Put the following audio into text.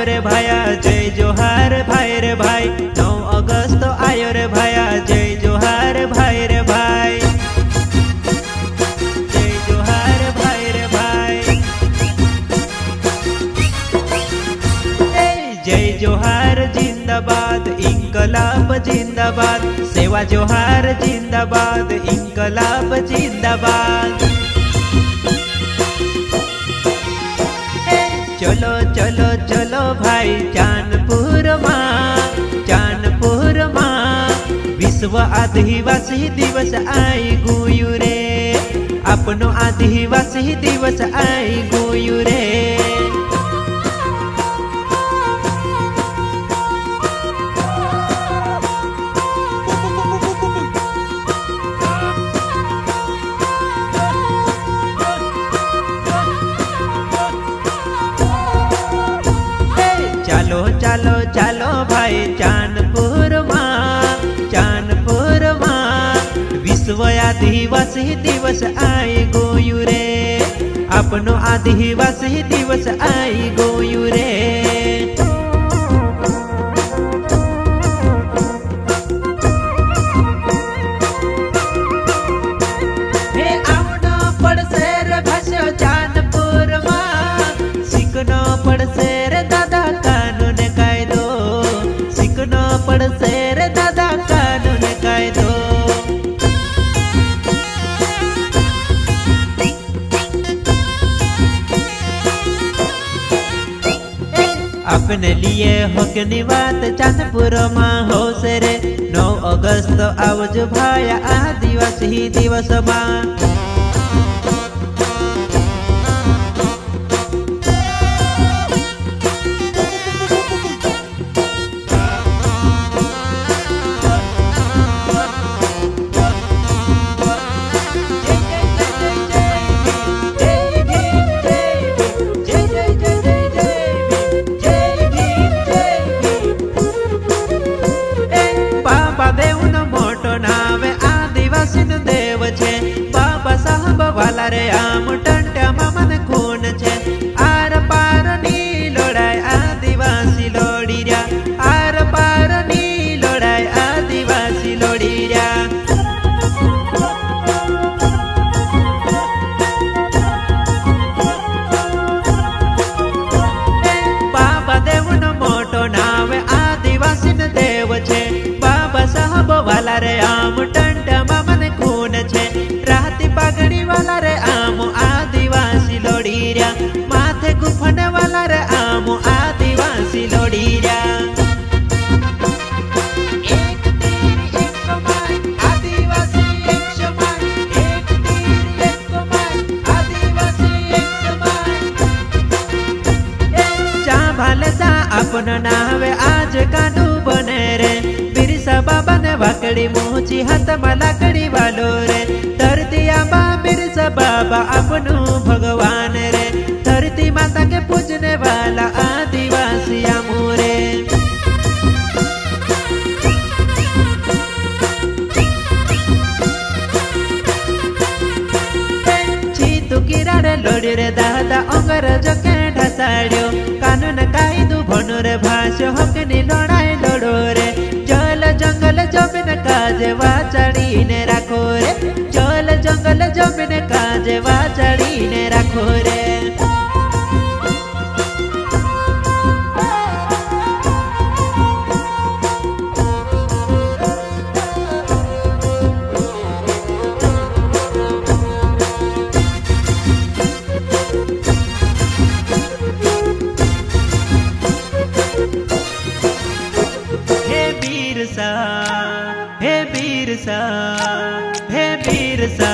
आयो रे भाया जय जोहार भाई रे भाई। 9 अगस्त आयो रे भाया जय जोहार भाई रे भाई। जय जोहार भाई रे भाई। जय जोहार जिंदाबाद इंकलाब जिंदाबाद। सेवा जोहार जिंदाबाद इंकलाब जिंदाबाद। चलो चलो चलो भाई चांदपुर माँ विश्व आदिवासी दिवस आई गुयु रे। अपनो आदिवासी दिवस आई गुयु रे। चलो चलो चलो भाई चांदपुर माँ विश्व आदिवासी दिवस आई गुयु रे। अपनो आदिवासी दिवस आई गुयु रे। हे आवनो पड़से रे भाषो चांदपुर माँ। सीखनो पड़से रे दादा कानून कायदो। सीखनो पड़से रे दादा कानून कायदो। अपने लिए हकनी बात चांदपुर माँ हो से रे। 9 अगस्त आवजो भाया आदिवासी दिवस माँ। बाबा साहब वाला रे आम टंट्या मामन खून छे। आर पार नी लड़ाई आदिवासी लड़ी रया। आर पार नी लड़ाई आदिवासी लड़ी रया। बाबा देवनो मोटो नाव आदिवासी न देव छे। बाबा साहब वाला रे आम टंट्या मामन खून छे। राती पागड़ी वाला रे आमो आदिवासी लोड़ी रया। माथे गुफन वाला रे आमो आदिवासी लोड़ी रया। एक तीर एक कमान आदिवासी एक समान। एक तीर एक कमान आदिवासी एक समान। चांभाले सा अपनो नावे आज कांडू बने रे। बिरसा बाबा ने वाकड़ी मोची हाथ में लाकड़ी वालो रे। धरती आबा बिरसा बाबा अपनो भगवान रे। धरती माता के पूजने वाला आदिवासी आमोरे। चीतू किराड़े लोड़ी रे दादा अंग्रेज के ढसाड़ियो। कानून कायदो भनो रे भाषो हकनी लड़ाई लड़ो रे। जल जंगल जमीन काजे वाचाड़ी ने राखो रे। जल जंगल जमीन काजे वाचाड़ी ने राखो रे। हे बिरसा हे बिरसा हे बिरसा